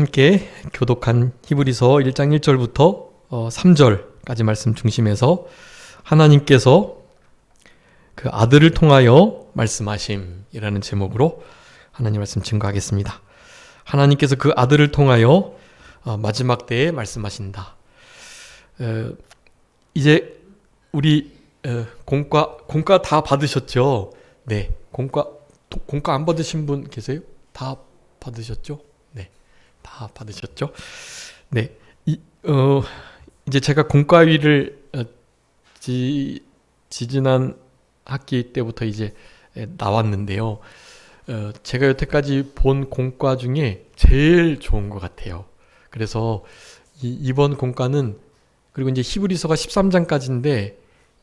함께 교독한 히브리서 1장 1절부터 3절까지 말씀 중심에서 하나님께서 그 아들을 통하여 말씀하심이라는 제목으로 하나님 말씀 증거하겠습니다. 하나님께서 그 아들을 통하여 마지막 때에 말씀하신다. 이제 우리 공과 다 받으셨죠? 네, 공과 안 받으신 분 계세요? 다 받으셨죠? 네, 다 받으셨죠? 네, 이제 제가 공과위를 지지난 학기 때부터 이제 나왔는데요. 제가 여태까지 본 공과 중에 제일 좋은 것 같아요. 그래서 이번 공과는, 그리고 이제 히브리서가 13장까지인데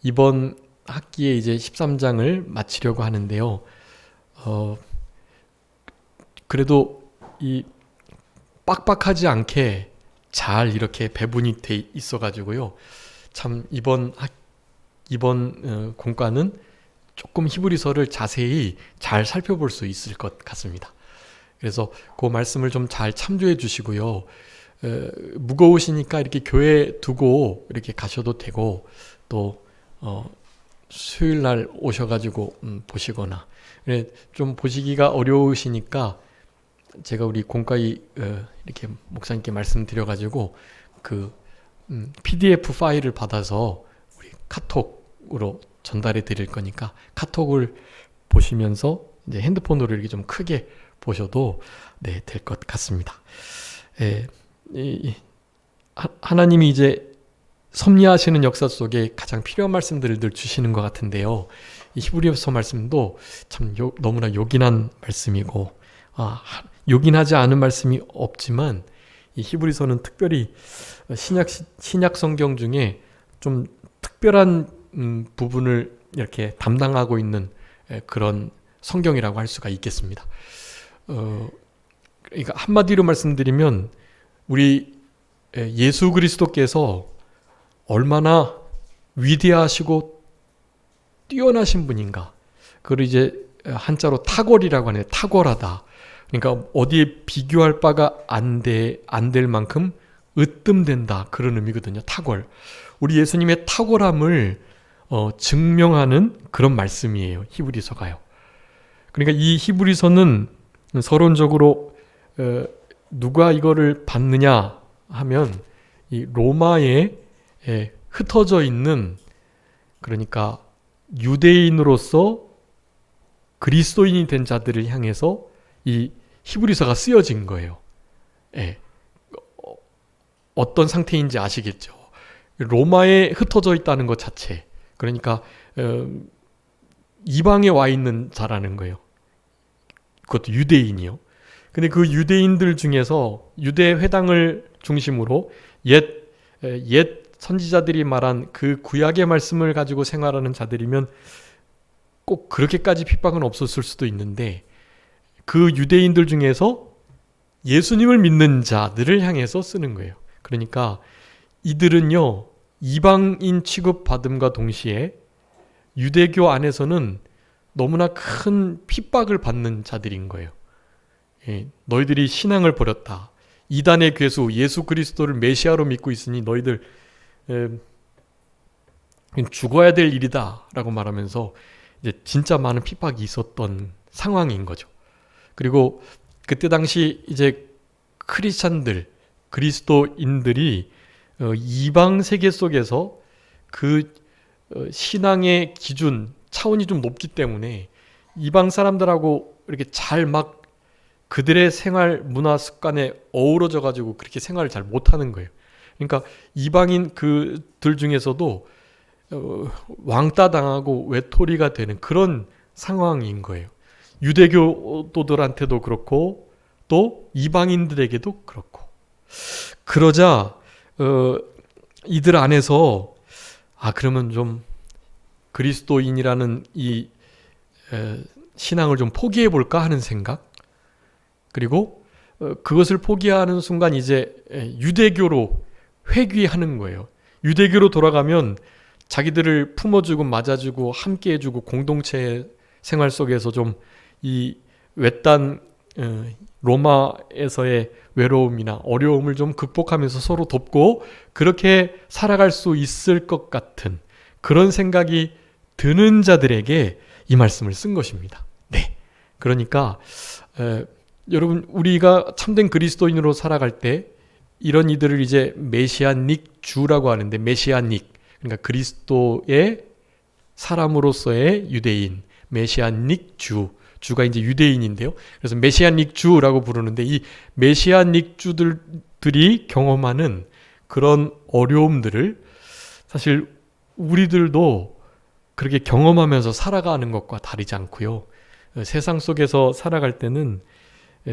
이번 학기에 이제 13장을 마치려고 하는데요. 그래도 이 빡빡하지 않게 잘 이렇게 배분이 돼 있어가지고요. 참 이번 공과는 조금 히브리서를 자세히 잘 살펴볼 수 있을 것 같습니다. 그래서 그 말씀을 좀 잘 참조해 주시고요. 무거우시니까 이렇게 교회 두고 이렇게 가셔도 되고, 또 수요일 날 오셔가지고 보시거나, 좀 보시기가 어려우시니까 제가 우리 공과위 이렇게 목사님께 말씀드려가지고 그 PDF 파일을 받아서 우리 카톡으로 전달해 드릴 거니까 카톡을 보시면서 이제 핸드폰으로 이렇게 좀 크게 보셔도 될 것 같습니다. 하나님이 이제 섭리하시는 역사 속에 가장 필요한 말씀들을 늘 주시는 것 같은데요. 이 히브리서 말씀도 참 너무나 요긴한 말씀이고, 요긴하지 않은 말씀이 없지만 이 히브리서는 특별히 신약 성경 중에 좀 특별한 부분을 이렇게 담당하고 있는 그런 성경이라고 할 수가 있겠습니다. 그러니까 한마디로 말씀드리면 우리 예수 그리스도께서 얼마나 위대하시고 뛰어나신 분인가. 그걸 이제 한자로 탁월이라고 하네요. 탁월하다. 그러니까 어디에 비교할 바가 안 될 만큼 으뜸된다. 그런 의미거든요. 탁월. 우리 예수님의 탁월함을 증명하는 그런 말씀이에요. 히브리서가요. 그러니까 이 히브리서는 서론적으로 누가 이거를 받느냐 하면 이 로마에 흩어져 있는, 그러니까 유대인으로서 그리스도인이 된 자들을 향해서 이 히브리서가 쓰여진 거예요. 어떤 상태인지 아시겠죠? 로마에 흩어져 있다는 것 자체, 그러니까 이방에 와 있는 자라는 거예요. 그것도 유대인이요. 근데 그 유대인들 중에서 유대 회당을 중심으로 옛 선지자들이 말한 그 구약의 말씀을 가지고 생활하는 자들이면 꼭 그렇게까지 핍박은 없었을 수도 있는데, 그 유대인들 중에서 예수님을 믿는 자들을 향해서 쓰는 거예요. 그러니까 이들은요, 이방인 취급받음과 동시에 유대교 안에서는 너무나 큰 핍박을 받는 자들인 거예요. 너희들이 신앙을 버렸다. 이단의 괴수 예수 그리스도를 메시아로 믿고 있으니 너희들 죽어야 될 일이다 라고 말하면서 이제 진짜 많은 핍박이 있었던 상황인 거죠. 그리고 그때 당시 이제 크리스찬들, 그리스도인들이 이방 세계 속에서 그 신앙의 기준, 차원이 좀 높기 때문에 이방 사람들하고 이렇게 잘 막 그들의 생활 문화 습관에 어우러져 가지고 그렇게 생활을 잘 못하는 거예요. 그러니까 이방인 그들 중에서도 왕따 당하고 외톨이가 되는 그런 상황인 거예요. 유대교도들한테도 그렇고 또 이방인들에게도 그렇고. 그러자 이들 안에서 그러면 좀 그리스도인이라는 이 신앙을 좀 포기해 볼까 하는 생각, 그리고 그것을 포기하는 순간 이제 유대교로 회귀하는 거예요. 유대교로 돌아가면 자기들을 품어주고 맞아주고 함께해주고 공동체 생활 속에서 좀 이 외딴 로마에서의 외로움이나 어려움을 좀 극복하면서 서로 돕고 그렇게 살아갈 수 있을 것 같은 그런 생각이 드는 자들에게 이 말씀을 쓴 것입니다. 네. 그러니까 여러분 우리가 참된 그리스도인으로 살아갈 때 이런 이들을 이제 메시아닉 주라고 하는데, 메시아닉 그러니까 그리스도의 사람으로서의 유대인, 메시아닉 주가 이제 유대인인데요. 그래서 메시아닉 주라고 부르는데 이 메시아닉 주들이 경험하는 그런 어려움들을 사실 우리들도 그렇게 경험하면서 살아가는 것과 다르지 않고요. 세상 속에서 살아갈 때는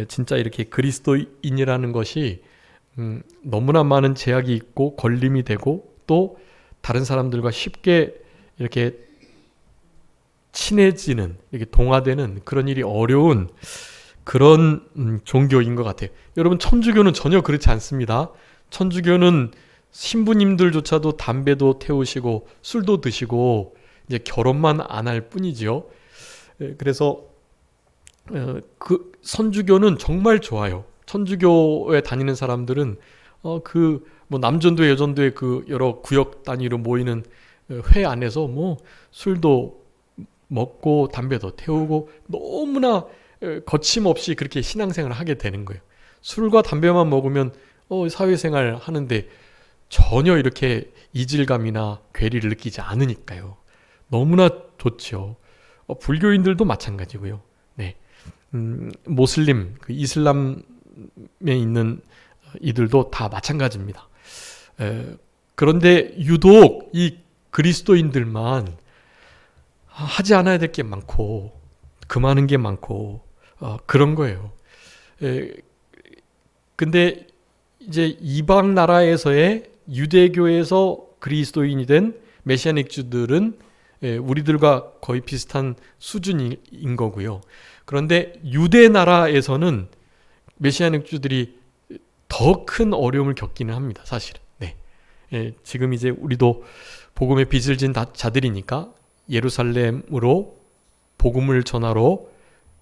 진짜 이렇게 그리스도인이라는 것이 너무나 많은 제약이 있고 걸림이 되고 또 다른 사람들과 쉽게 이렇게 친해지는, 이렇게 동화되는 그런 일이 어려운 그런 종교인 것 같아요. 여러분, 천주교는 전혀 그렇지 않습니다. 천주교는 신부님들조차도 담배도 태우시고 술도 드시고 이제 결혼만 안 할 뿐이지요. 그래서 그 선주교는 정말 좋아요. 천주교에 다니는 사람들은 뭐 남전도회 여전도회 그 여러 구역 단위로 모이는 회 안에서 뭐 술도 먹고 담배도 태우고 너무나 거침없이 그렇게 신앙생활을 하게 되는 거예요. 술과 담배만 먹으면 사회생활 하는데 전혀 이렇게 이질감이나 괴리를 느끼지 않으니까요. 너무나 좋죠. 불교인들도 마찬가지고요. 네. 모슬림, 그 이슬람에 있는 이들도 다 마찬가지입니다. 그런데 유독 이 그리스도인들만 하지 않아야 될 게 많고 금하는 게 많고 그런 거예요. 근데 이제 이방 나라에서의 유대교에서 그리스도인이 된 메시아닉 주들은 우리들과 거의 비슷한 수준인 거고요. 그런데 유대 나라에서는 메시아닉 주들이 더 큰 어려움을 겪기는 합니다. 사실은. 네. 지금 이제 우리도 복음의 빚을 진 자들이니까 예루살렘으로 복음을 전하러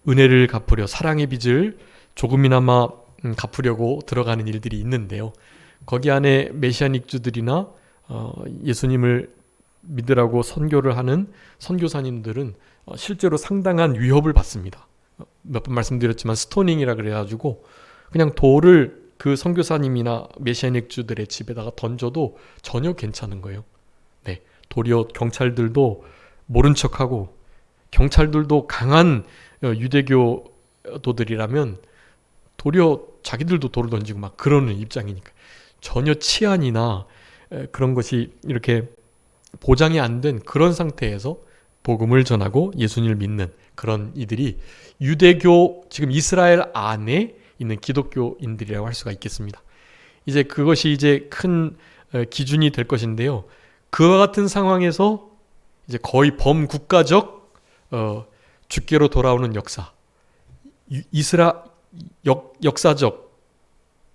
은혜를 갚으려 사랑의 빚을 조금이나마 갚으려고 들어가는 일들이 있는데요. 거기 안에 메시아닉 주들이나 예수님을 믿으라고 선교를 하는 선교사님들은 실제로 상당한 위협을 받습니다. 몇 번 말씀드렸지만 스토닝이라 그래가지고 그냥 돌을 그 선교사님이나 메시아닉 주들의 집에다가 던져도 전혀 괜찮은 거예요. 네, 도리어 경찰들도 모른 척하고 경찰들도 강한 유대교도들이라면 도리어 자기들도 돌을 던지고 막 그러는 입장이니까 전혀 치안이나 그런 것이 이렇게 보장이 안 된 그런 상태에서 복음을 전하고 예수님을 믿는 그런 이들이 유대교, 지금 이스라엘 안에 있는 기독교인들이라고 할 수가 있겠습니다. 이제 그것이 이제 큰 기준이 될 것인데요. 그와 같은 상황에서 이제 거의 범국가적 주께로 돌아오는 역사, 역사적,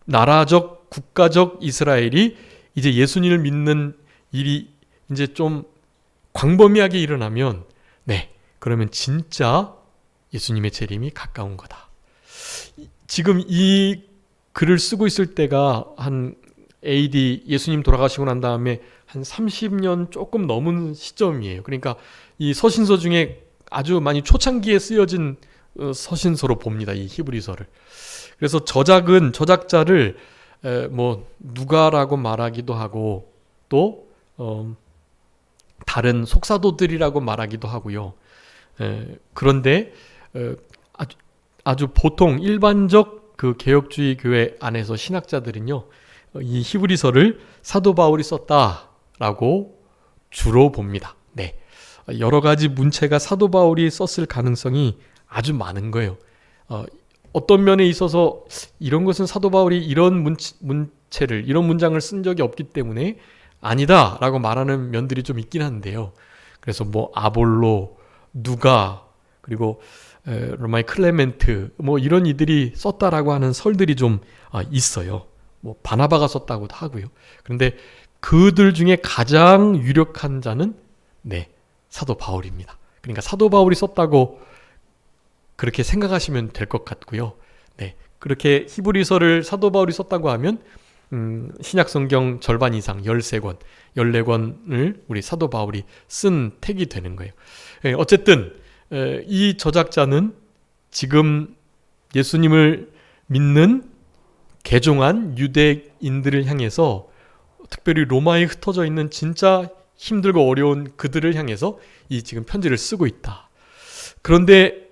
나라적, 국가적 이스라엘이 이제 예수님을 믿는 일이 이제 좀 광범위하게 일어나면, 네, 그러면 진짜 예수님의 재림이 가까운 거다. 지금 이 글을 쓰고 있을 때가 한 AD 예수님 돌아가시고 난 다음에 한 30년 조금 넘은 시점이에요. 그러니까 이 서신서 중에 아주 많이 초창기에 쓰여진 서신서로 봅니다. 이 히브리서를. 그래서 저작자를 뭐 누가라고 말하기도 하고 또 다른 속사도들이라고 말하기도 하고요. 그런데 아주 보통 일반적 그 개혁주의 교회 안에서 신학자들은요, 이 히브리서를 사도 바울이 썼다라고 주로 봅니다. 네, 여러 가지 문체가 사도 바울이 썼을 가능성이 아주 많은 거예요. 어떤 면에 있어서 이런 것은 사도 바울이 이런 문체를, 이런 문장을 쓴 적이 없기 때문에 아니다라고 말하는 면들이 좀 있긴 한데요. 그래서 뭐 아볼로, 누가, 그리고 로마의 클레멘트, 뭐 이런 이들이 썼다라고 하는 설들이 좀 있어요. 뭐 바나바가 썼다고도 하고요. 그런데 그들 중에 가장 유력한 자는 사도 바울입니다. 그러니까 사도 바울이 썼다고 그렇게 생각하시면 될 것 같고요. 네, 그렇게 히브리서를 사도 바울이 썼다고 하면 신약 성경 절반 이상 13권, 14권을 우리 사도 바울이 쓴 택이 되는 거예요. 어쨌든 이 저작자는 지금 예수님을 믿는 개종한 유대인들을 향해서, 특별히 로마에 흩어져 있는 진짜 힘들고 어려운 그들을 향해서 이 지금 편지를 쓰고 있다. 그런데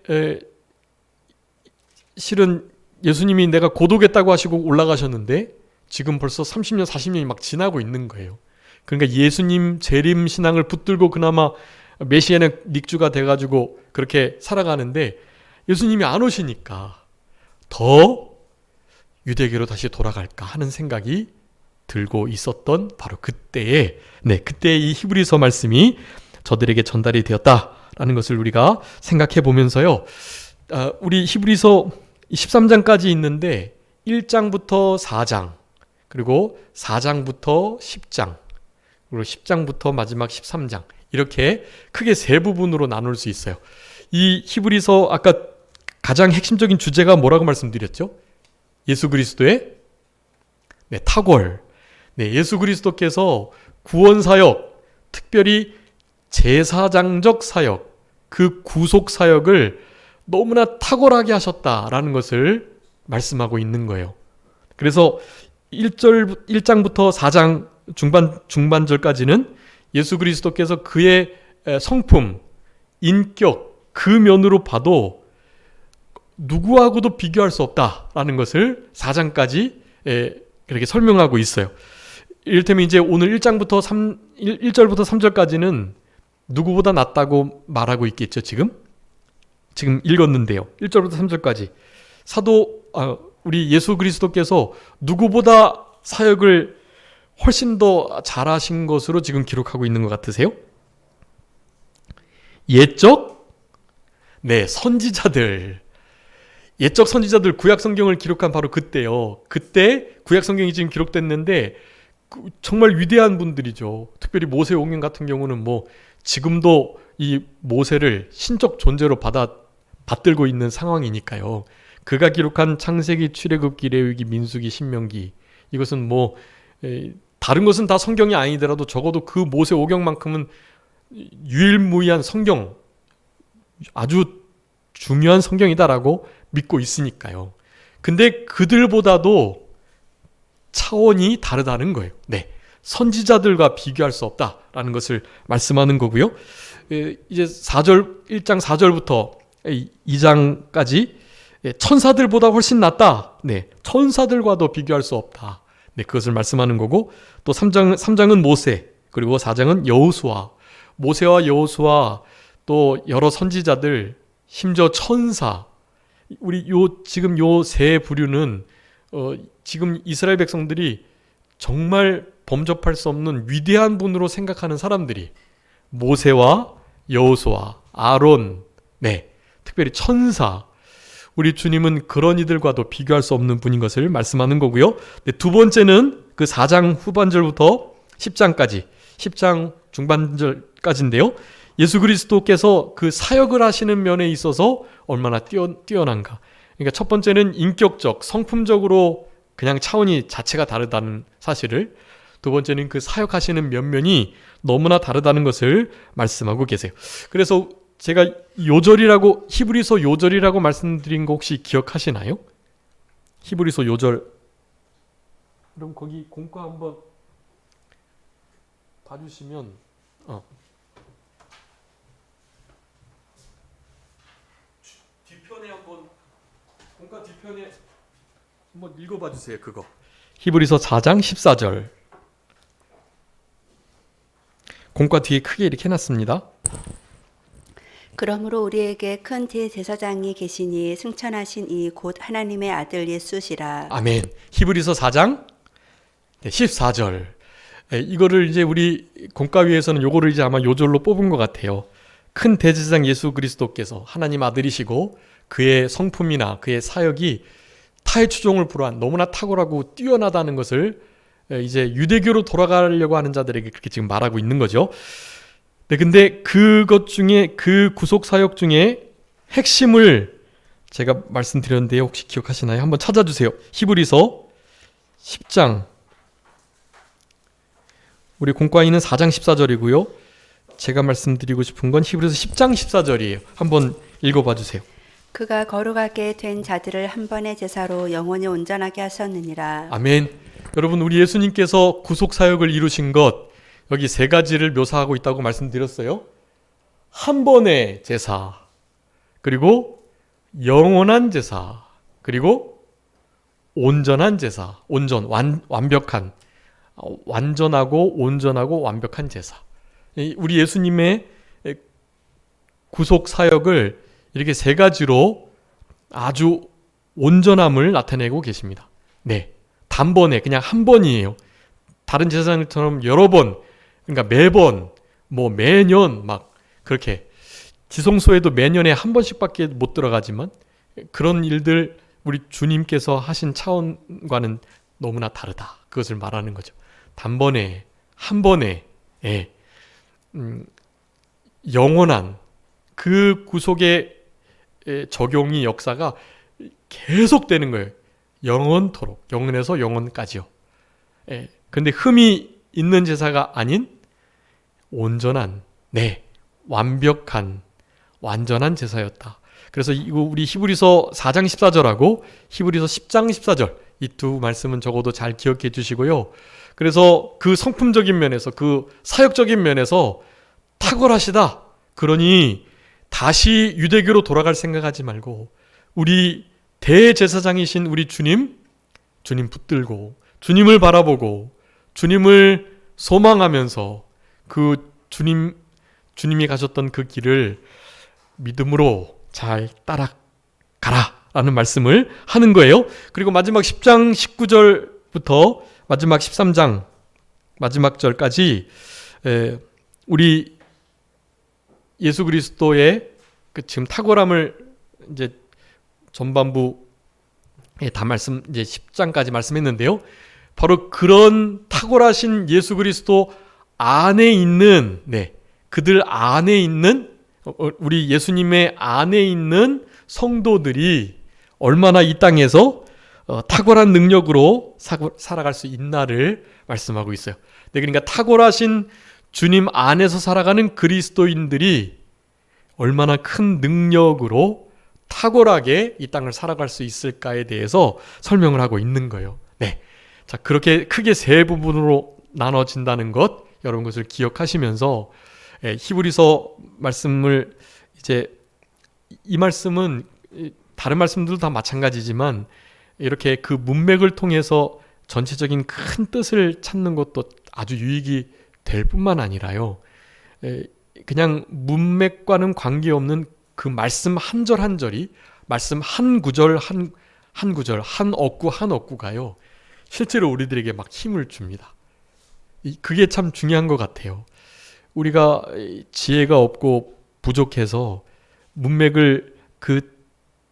실은 예수님이 내가 곧 오겠다고 하시고 올라가셨는데 지금 벌써 30년, 40년이 막 지나고 있는 거예요. 그러니까 예수님 재림 신앙을 붙들고 그나마 메시아는 닉주가 돼가지고 그렇게 살아가는데 예수님이 안 오시니까 더 유대교로 다시 돌아갈까 하는 생각이 들고 있었던 바로 그때에, 그때의 이 히브리서 말씀이 저들에게 전달이 되었다라는 것을 우리가 생각해 보면서요. 우리 히브리서 13장까지 있는데 1장부터 4장, 그리고 4장부터 10장, 그리고 10장부터 마지막 13장, 이렇게 크게 세 부분으로 나눌 수 있어요. 이 히브리서 아까 가장 핵심적인 주제가 뭐라고 말씀드렸죠? 예수 그리스도의 탁월. 예수 그리스도께서 구원 사역, 특별히 제사장적 사역, 그 구속 사역을 너무나 탁월하게 하셨다라는 것을 말씀하고 있는 거예요. 그래서 1장부터 4장 중반절까지는 예수 그리스도께서 그의 성품, 인격, 그 면으로 봐도 누구하고도 비교할 수 없다라는 것을 4장까지 그렇게 설명하고 있어요. 이를테면 이제 오늘 1절부터 3절까지는 누구보다 낫다고 말하고 있겠죠, 지금 읽었는데요. 1절부터 3절까지 우리 예수 그리스도께서 누구보다 사역을 훨씬 더 잘하신 것으로 지금 기록하고 있는 것 같으세요? 예적 선지자들, 구약 성경을 기록한 바로 그때요. 그때 구약 성경이 지금 기록됐는데 정말 위대한 분들이죠. 특별히 모세 오경 같은 경우는 지금도 이 모세를 신적 존재로 받들고 있는 상황이니까요. 그가 기록한 창세기, 출애굽기, 레위기, 민수기, 신명기, 이것은 다른 것은 다 성경이 아니더라도 적어도 그 모세 오경만큼은 유일무이한 성경, 아주 중요한 성경이다라고 믿고 있으니까요. 근데 그들보다도 차원이 다르다는 거예요. 선지자들과 비교할 수 없다라는 것을 말씀하는 거고요. 이제 1장 4절부터 2장까지 천사들보다 훨씬 낫다. 천사들과도 비교할 수 없다. 그것을 말씀하는 거고, 또 3장은 모세, 그리고 4장은 여호수아. 모세와 여호수아, 또 여러 선지자들, 심지어 천사. 우리 지금 요 세 부류는 지금 이스라엘 백성들이 정말 범접할 수 없는 위대한 분으로 생각하는 사람들이 모세와 여호수아, 아론, 특별히 천사. 우리 주님은 그런 이들과도 비교할 수 없는 분인 것을 말씀하는 거고요. 두 번째는 그 4장 후반절부터 10장까지, 10장 중반절까지인데요. 예수 그리스도께서 그 사역을 하시는 면에 있어서 얼마나 뛰어난가. 그러니까 첫 번째는 인격적, 성품적으로 그냥 차원이 자체가 다르다는 사실을, 두 번째는 그 사역하시는 면면이 너무나 다르다는 것을 말씀하고 계세요. 그래서 제가 히브리서 요절이라고 말씀드린 거 혹시 기억하시나요? 히브리서 요절. 그럼 거기 공과 한번 봐주시면, 뒤편에 공과 뒤편에 한번 읽어봐 주세요. 그거. 히브리서 4장 14절. 공과 뒤에 크게 이렇게 해놨습니다. 그러므로 우리에게 큰 대제사장이 계시니 승천하신 이 곧 하나님의 아들 예수시라. 아멘. 히브리서 4장 14절. 이거를 이제 우리 공과위에서는 요거를 이제 아마 요절로 뽑은 것 같아요. 큰 대제사장 예수 그리스도께서 하나님 아들이시고 그의 성품이나 그의 사역이 타의 추종을 불허한 너무나 탁월하고 뛰어나다는 것을 이제 유대교로 돌아가려고 하는 자들에게 그렇게 지금 말하고 있는 거죠. 근데 그것 중에, 그 구속 사역 중에 핵심을 제가 말씀드렸는데 혹시 기억하시나요? 한번 찾아주세요. 히브리서 10장, 우리 공과인은 4장 14절이고요. 제가 말씀드리고 싶은 건 히브리서 10장 14절이에요. 한번 읽어봐 주세요. 그가 거룩하게 된 자들을 한 번의 제사로 영원히 온전하게 하셨느니라. 아멘. 여러분, 우리 예수님께서 구속 사역을 이루신 것, 여기 세 가지를 묘사하고 있다고 말씀드렸어요. 한 번의 제사, 그리고 영원한 제사, 그리고 온전한 제사, 완벽한, 완전하고 온전하고 완벽한 제사. 우리 예수님의 구속 사역을 이렇게 세 가지로 아주 온전함을 나타내고 계십니다. 네, 단번에 그냥 한 번이에요. 다른 제사장처럼 여러 번, 그러니까 매번, 뭐 매년 막 그렇게 지성소에도 매년에 한 번씩밖에 못 들어가지만 그런 일들 우리 주님께서 하신 차원과는 너무나 다르다. 그것을 말하는 거죠. 단번에, 한 번에, 예. 영원한 그 구속의 적용이 역사가 계속되는 거예요. 영원토록, 영원에서 영원까지요. 예. 근데 흠이 있는 제사가 아닌 온전한, 네, 완벽한, 완전한 제사였다. 그래서 이거 우리 히브리서 4장 14절하고 히브리서 10장 14절 이 두 말씀은 적어도 잘 기억해 주시고요. 그래서 그 성품적인 면에서, 그 사역적인 면에서 탁월하시다. 그러니 다시 유대교로 돌아갈 생각하지 말고 우리 대제사장이신 우리 주님 붙들고 주님을 바라보고 주님을 소망하면서 그 주님이 가셨던 그 길을 믿음으로 잘 따라가라 라는 말씀을 하는 거예요. 그리고 마지막 10장 19절부터 마지막 13장 마지막 절까지 우리 예수 그리스도의 그 지금 탁월함을 이제 전반부에 다 이제 10장까지 말씀했는데요. 바로 그런 탁월하신 예수 그리스도 안에 있는, 네, 그들 안에 있는, 우리 예수님의 안에 있는 성도들이 얼마나 이 땅에서 탁월한 능력으로 살아갈 수 있나를 말씀하고 있어요. 네, 그러니까 탁월하신 주님 안에서 살아가는 그리스도인들이 얼마나 큰 능력으로 탁월하게 이 땅을 살아갈 수 있을까에 대해서 설명을 하고 있는 거예요. 네, 자, 그렇게 크게 세 부분으로 나눠진다는 것, 여러분 것을 기억하시면서 히브리서 말씀을 이제 이 말씀은 다른 말씀들도 다 마찬가지지만 이렇게 그 문맥을 통해서 전체적인 큰 뜻을 찾는 것도 아주 유익이 될 뿐만 아니라요. 그냥 문맥과는 관계없는 그 말씀 한 절 한 절이, 말씀 한 구절 한 구절, 한 어구 한 어구가요, 실제로 우리들에게 막 힘을 줍니다. 그게 참 중요한 것 같아요. 우리가 지혜가 없고 부족해서 문맥을 그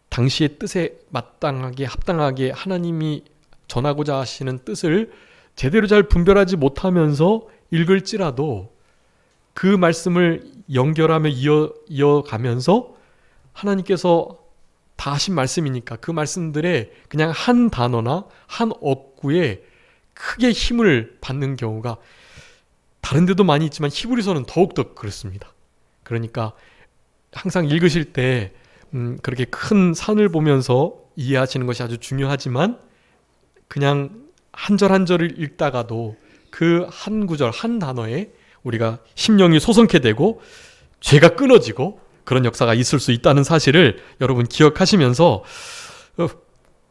당시의 뜻에 마땅하게 합당하게 하나님이 전하고자 하시는 뜻을 제대로 잘 분별하지 못하면서 읽을지라도 그 말씀을 연결하며 이어가면서 하나님께서 다 하신 말씀이니까 그 말씀들에 그냥 한 단어나 한 어구에 크게 힘을 받는 경우가 다른 데도 많이 있지만 히브리서는 더욱더 그렇습니다. 그러니까 항상 읽으실 때 그렇게 큰 산을 보면서 이해하시는 것이 아주 중요하지만 그냥 한 절 한 절을 읽다가도 그 한 구절 한 단어에 우리가 심령이 소성케 되고 죄가 끊어지고 그런 역사가 있을 수 있다는 사실을 여러분 기억하시면서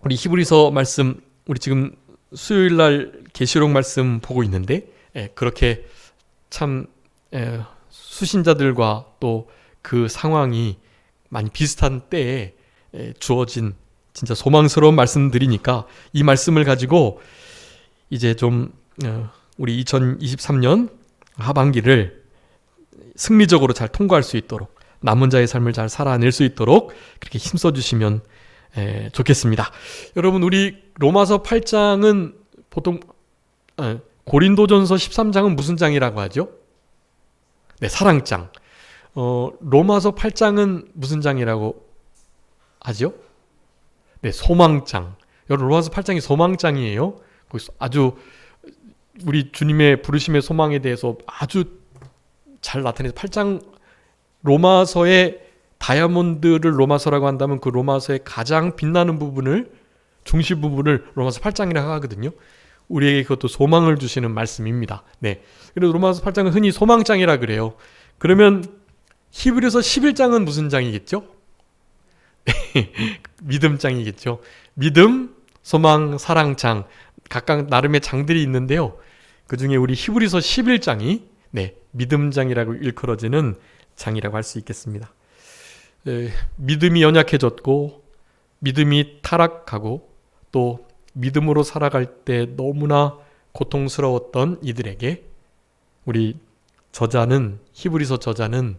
우리 히브리서 말씀, 우리 지금 수요일날 계시록 말씀 보고 있는데 그렇게 참 수신자들과 또 그 상황이 많이 비슷한 때에 주어진 진짜 소망스러운 말씀들이니까 이 말씀을 가지고 이제 좀 우리 2023년 하반기를 승리적으로 잘 통과할 수 있도록, 남은 자의 삶을 잘 살아낼 수 있도록 그렇게 힘써 주시면 좋겠습니다. 여러분, 우리 로마서 8장은 보통 고린도전서 13장은 무슨 장이라고 하죠? 네, 사랑장. 로마서 8장은 무슨 장이라고 하죠? 네, 소망장. 여러분 로마서 8장이 소망장이에요. 거기서 아주 우리 주님의 부르심의 소망에 대해서 아주 잘 나타내서 8장 로마서의 다이아몬드를 로마서라고 한다면 그 로마서의 가장 빛나는 부분을 중심 부분을 로마서 8장이라고 하거든요. 우리에게 그것도 소망을 주시는 말씀입니다. 네. 그래서 로마서 8장은 흔히 소망장이라 그래요. 그러면 히브리서 11장은 무슨 장이겠죠? 믿음장이겠죠. 믿음, 소망, 사랑장 각각 나름의 장들이 있는데요. 그 중에 우리 히브리서 11장이 네, 믿음장이라고 일컬어지는 장이라고 할 수 있겠습니다. 믿음이 연약해졌고 믿음이 타락하고 또 믿음으로 살아갈 때 너무나 고통스러웠던 이들에게 우리 저자는 히브리서 저자는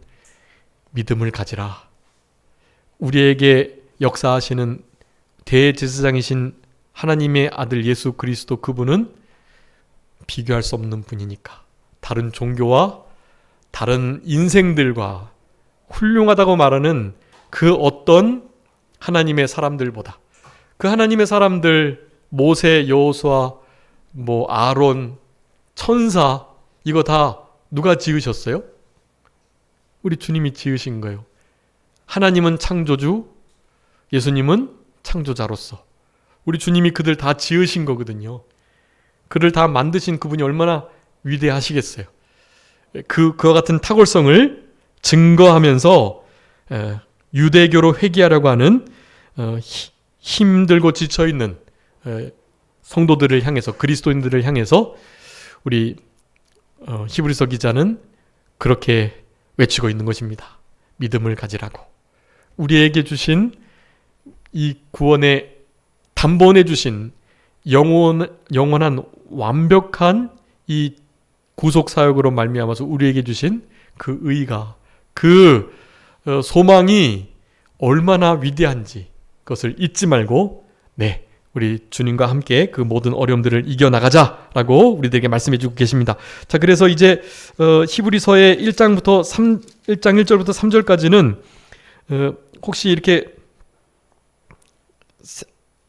믿음을 가지라. 우리에게 역사하시는 대제사장이신 하나님의 아들 예수 그리스도 그분은 비교할 수 없는 분이니까 다른 종교와 다른 인생들과 훌륭하다고 말하는 그 어떤 하나님의 사람들보다 그 하나님의 사람들 모세, 여호수아, 아론, 천사 이거 다 누가 지으셨어요? 우리 주님이 지으신 거예요. 하나님은 창조주, 예수님은 창조자로서 우리 주님이 그들 다 지으신 거거든요. 그를 다 만드신 그분이 얼마나 위대하시겠어요. 그와 같은 탁월성을 증거하면서 유대교로 회귀하려고 하는 힘들고 지쳐있는 성도들을 향해서 그리스도인들을 향해서 우리 히브리서 기자는 그렇게 외치고 있는 것입니다. 믿음을 가지라고. 우리에게 주신 이 구원의 담보해 주신 영원한 완벽한 이 구속사역으로 말미암아서 우리에게 주신 그 의가 그 소망이 얼마나 위대한지 그것을 잊지 말고 네 우리 주님과 함께 그 모든 어려움들을 이겨나가자라고 우리들에게 말씀해 주고 계십니다. 자, 그래서 이제 히브리서의 1장 1절부터 3절까지는 혹시 이렇게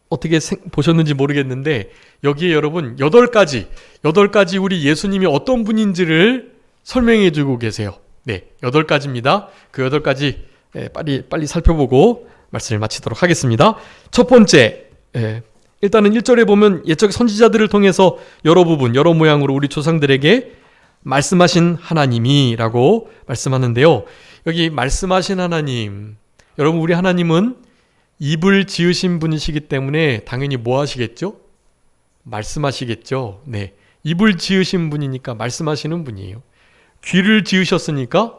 어떻게 보셨는지 모르겠는데 여기에 여러분 8가지 우리 예수님이 어떤 분인지를 설명해 주고 계세요. 네, 8가지입니다. 그 8가지 빨리 살펴보고 말씀을 마치도록 하겠습니다. 첫 번째, 일단은 1절에 보면 옛적 선지자들을 통해서 여러 부분, 여러 모양으로 우리 조상들에게 말씀하신 하나님이라고 말씀하는데요. 여기 말씀하신 하나님, 여러분 우리 하나님은 입을 지으신 분이시기 때문에 당연히 뭐 하시겠죠? 말씀하시겠죠. 네, 입을 지으신 분이니까 말씀하시는 분이에요. 귀를 지으셨으니까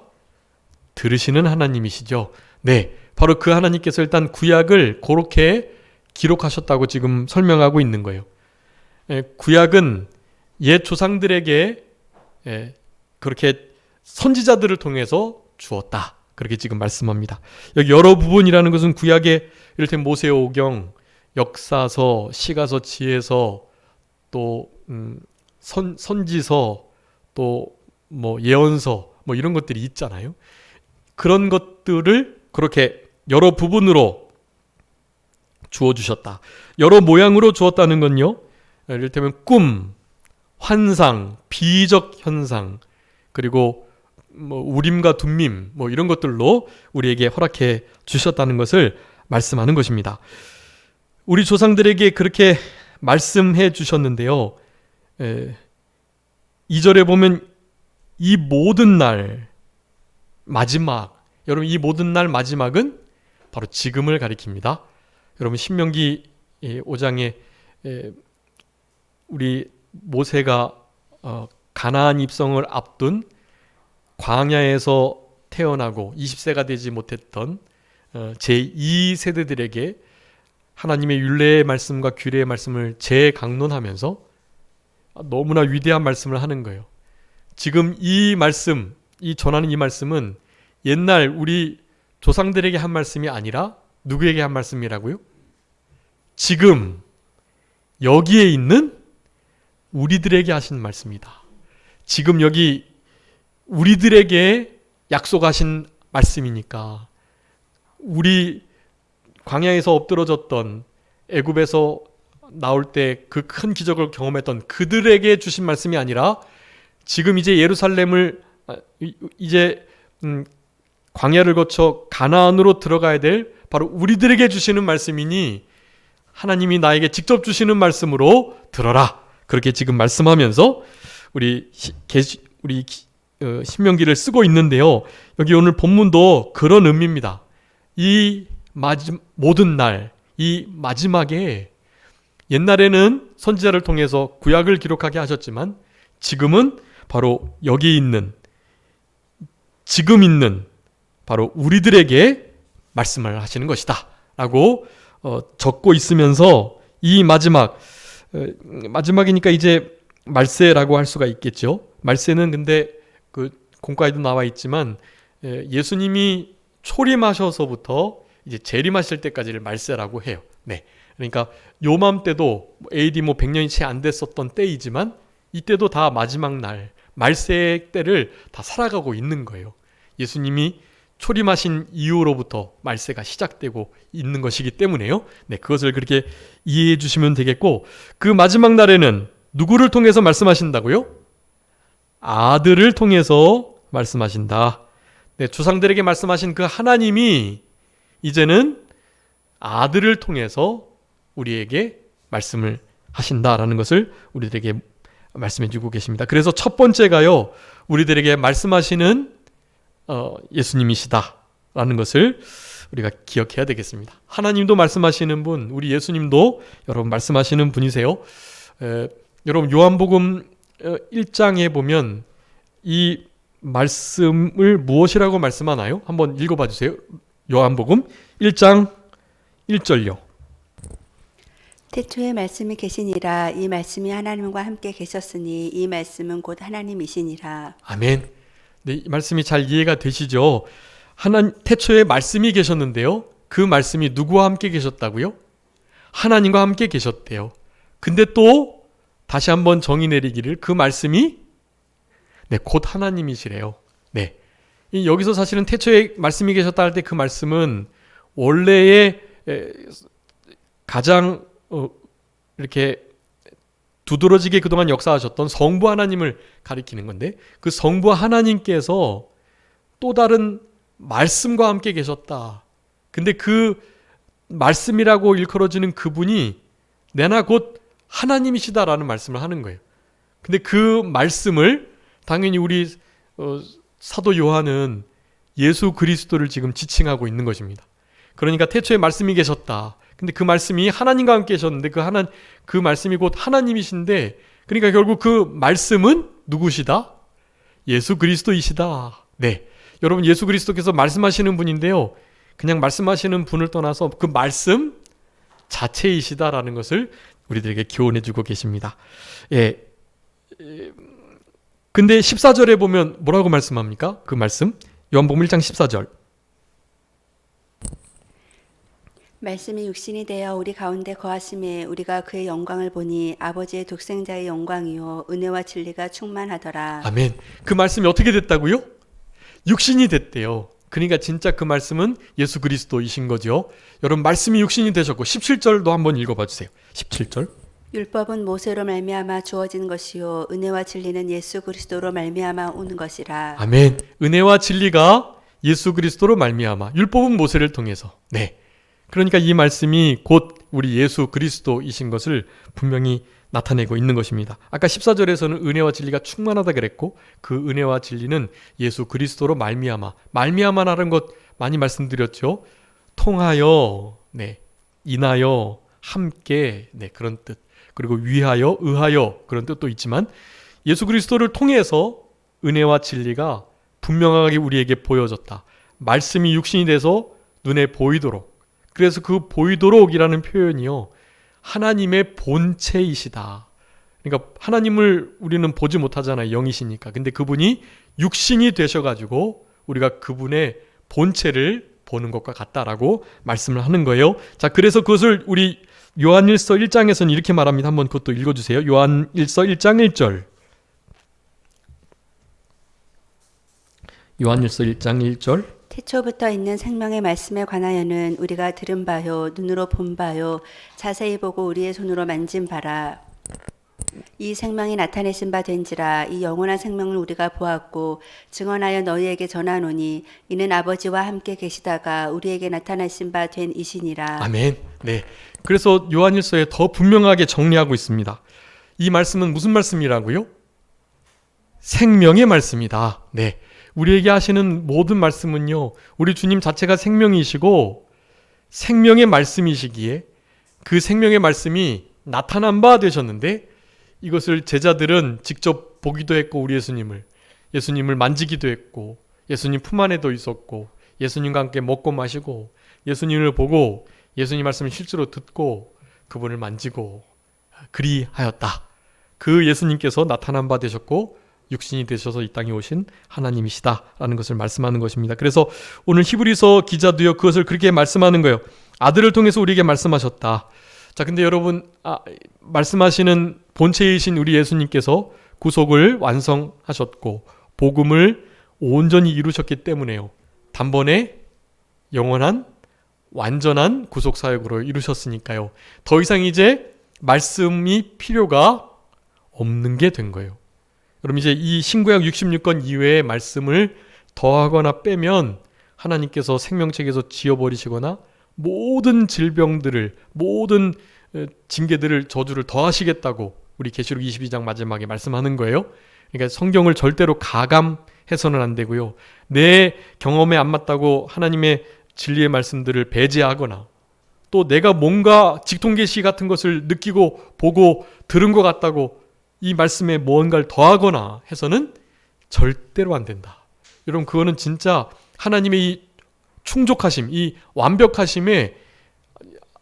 들으시는 하나님이시죠. 네, 바로 그 하나님께서 일단 구약을 그렇게 기록하셨다고 지금 설명하고 있는 거예요. 구약은 옛 조상들에게 그렇게 선지자들을 통해서 주었다. 그렇게 지금 말씀합니다. 여기 여러 부분이라는 것은 구약의 이를테면 모세오경, 역사서, 시가서, 지혜서, 또 선지서, 또 예언서 이런 것들이 있잖아요. 그런 것들을 그렇게 여러 부분으로 주어주셨다. 여러 모양으로 주었다는 건요. 이를테면 꿈, 환상, 비적 현상, 그리고 우림과 둠밈 이런 것들로 우리에게 허락해 주셨다는 것을 말씀하는 것입니다. 우리 조상들에게 그렇게 말씀해 주셨는데요. 2절에 보면 이 모든 날 마지막, 여러분 이 모든 날 마지막은 바로 지금을 가리킵니다. 여러분 신명기 5장에 우리 모세가 가나안 입성을 앞둔 광야에서 태어나고 20세가 되지 못했던 제2세대들에게 하나님의 율례의 말씀과 규례의 말씀을 재강론하면서 너무나 위대한 말씀을 하는 거예요. 지금 이 말씀, 이 전하는 이 말씀은 옛날 우리 조상들에게 한 말씀이 아니라 누구에게 한 말씀이라고요? 지금 여기에 있는 우리들에게 하신 말씀이다. 지금 여기 우리들에게 약속하신 말씀이니까 우리 광야에서 엎드러졌던 애굽에서 나올 때 그 큰 기적을 경험했던 그들에게 주신 말씀이 아니라 지금 이제 예루살렘을 이제 광야를 거쳐 가나안으로 들어가야 될 바로 우리들에게 주시는 말씀이니 하나님이 나에게 직접 주시는 말씀으로 들어라. 그렇게 지금 말씀하면서 우리 신명기를 쓰고 있는데요. 여기 오늘 본문도 그런 의미입니다. 이 모든 날, 이 마지막에 옛날에는 선지자를 통해서 구약을 기록하게 하셨지만 지금은 바로 여기 있는 지금 있는 바로 우리들에게 말씀을 하시는 것이다 라고 적고 있으면서 이 마지막이니까 이제 말세라고 할 수가 있겠죠. 말세는 근데 그 공과에도 나와 있지만 예수님이 초림하셔서부터 이제 재림하실 때까지를 말세라고 해요. 네. 그러니까 요맘때도 AD 100년이 채 안 됐었던 때이지만 이때도 다 마지막 날 말세 때를 다 살아가고 있는 거예요. 예수님이 초림하신 이후로부터 말세가 시작되고 있는 것이기 때문에요. 네, 그것을 그렇게 이해해 주시면 되겠고, 그 마지막 날에는 누구를 통해서 말씀하신다고요? 아들을 통해서 말씀하신다. 네, 조상들에게 말씀하신 그 하나님이 이제는 아들을 통해서 우리에게 말씀을 하신다라는 것을 우리들에게 말씀해 주고 계십니다. 그래서 첫 번째가요, 우리들에게 말씀하시는 예수님이시다라는 것을 우리가 기억해야 되겠습니다. 하나님도 말씀하시는 분, 우리 예수님도 여러분 말씀하시는 분이세요. 여러분 요한복음 1장에 보면 이 말씀을 무엇이라고 말씀하나요? 한번 읽어봐 주세요. 요한복음 1장 1절요. 태초에 말씀이 계시니라. 이 말씀이 하나님과 함께 계셨으니 이 말씀은 곧 하나님이시니라. 아멘. 네, 이 말씀이 잘 이해가 되시죠? 태초에 말씀이 계셨는데요. 그 말씀이 누구와 함께 계셨다고요? 하나님과 함께 계셨대요. 근데 또 다시 한번 정의 내리기를 그 말씀이 곧 하나님이시래요. 네. 여기서 사실은 태초에 말씀이 계셨다 할 때 그 말씀은 원래의 가장 이렇게 두드러지게 그동안 역사하셨던 성부 하나님을 가리키는 건데, 그 성부 하나님께서 또 다른 말씀과 함께 계셨다. 근데 그 말씀이라고 일컬어지는 그분이 내나 곧 하나님이시다라는 말씀을 하는 거예요. 근데 그 말씀을 당연히 우리 사도 요한은 예수 그리스도를 지금 지칭하고 있는 것입니다. 그러니까 태초에 말씀이 계셨다. 근데 그 말씀이 하나님과 함께 계셨는데 그 말씀이 곧 하나님이신데, 그러니까 결국 그 말씀은 누구시다? 예수 그리스도이시다. 네. 여러분, 예수 그리스도께서 말씀하시는 분인데요. 그냥 말씀하시는 분을 떠나서 그 말씀 자체이시다라는 것을 우리들에게 교훈해 주고 계십니다. 예. 근데 14절에 보면 뭐라고 말씀합니까? 그 말씀. 요한복음 1장 14절. 말씀이 육신이 되어 우리 가운데 거하심에 우리가 그의 영광을 보니 아버지의 독생자의 영광이요 은혜와 진리가 충만하더라. 아멘. 그 말씀이 어떻게 됐다고요? 육신이 됐대요. 그러니까 진짜 그 말씀은 예수 그리스도이신 거죠. 여러분, 말씀이 육신이 되셨고 17절도 한번 읽어봐 주세요. 17절. 율법은 모세로 말미암아 주어진 것이요 은혜와 진리는 예수 그리스도로 말미암아 오는 것이라. 아멘. 은혜와 진리가 예수 그리스도로 말미암아, 율법은 모세를 통해서. 네. 그러니까 이 말씀이 곧 우리 예수 그리스도이신 것을 분명히 나타내고 있는 것입니다. 아까 14절에서는 은혜와 진리가 충만하다 그랬고, 그 은혜와 진리는 예수 그리스도로 말미암아라는 것 많이 말씀드렸죠. 통하여, 네, 인하여, 함께, 네, 그런 뜻. 그리고 위하여, 의하여, 그런 뜻도 있지만 예수 그리스도를 통해서 은혜와 진리가 분명하게 우리에게 보여졌다. 말씀이 육신이 돼서 눈에 보이도록. 그래서 그 보이도록이라는 표현이요, 하나님의 본체이시다. 그러니까 하나님을 우리는 보지 못하잖아요. 영이시니까. 근데 그분이 육신이 되셔가지고 우리가 그분의 본체를 보는 것과 같다라고 말씀을 하는 거예요. 자, 그래서 그것을 우리 요한일서 1장에서는 이렇게 말합니다. 한번 그것도 읽어주세요. 요한일서 1장 1절. 요한일서 1장 1절. 태초부터 있는 생명의 말씀에 관하여는 우리가 들은 바요, 눈으로 본 바요, 자세히 보고 우리의 손으로 만진 바라. 이 생명이 나타내신 바 된지라. 이 영원한 생명을 우리가 보았고 증언하여 너희에게 전하노니 이는 아버지와 함께 계시다가 우리에게 나타나신 바 된 이시니라. 아멘. 네. 그래서 요한일서에 더 분명하게 정리하고 있습니다. 이 말씀은 무슨 말씀이라고요? 생명의 말씀이다. 네. 우리에게 하시는 모든 말씀은요, 우리 주님 자체가 생명이시고 생명의 말씀이시기에 그 생명의 말씀이 나타난 바 되셨는데, 이것을 제자들은 직접 보기도 했고, 우리 예수님을 만지기도 했고, 예수님 품 안에도 있었고, 예수님과 함께 먹고 마시고, 예수님을 보고 예수님 말씀을 실제로 듣고 그분을 만지고 그리하였다. 그 예수님께서 나타난 바 되셨고 육신이 되셔서 이 땅에 오신 하나님이시다라는 것을 말씀하는 것입니다. 그래서 오늘 히브리서 기자도요, 그것을 그렇게 말씀하는 거예요. 아들을 통해서 우리에게 말씀하셨다. 자, 근데 여러분, 말씀하시는 본체이신 우리 예수님께서 구속을 완성하셨고 복음을 온전히 이루셨기 때문에요, 단번에 영원한 완전한 구속사역으로 이루셨으니까요, 더 이상 이제 말씀이 필요가 없는 게 된 거예요. 그럼 이제 이 신구약 66권 이외의 말씀을 더하거나 빼면 하나님께서 생명책에서 지워버리시거나 모든 질병들을, 모든 징계들을, 저주를 더하시겠다고 우리 계시록 22장 마지막에 말씀하는 거예요. 그러니까 성경을 절대로 가감해서는 안 되고요, 내 경험에 안 맞다고 하나님의 진리의 말씀들을 배제하거나 또 내가 뭔가 직통계시 같은 것을 느끼고 보고 들은 것 같다고 이 말씀에 무언가를 더하거나 해서는 절대로 안 된다. 여러분, 그거는 진짜 하나님의 이 충족하심, 이 완벽하심에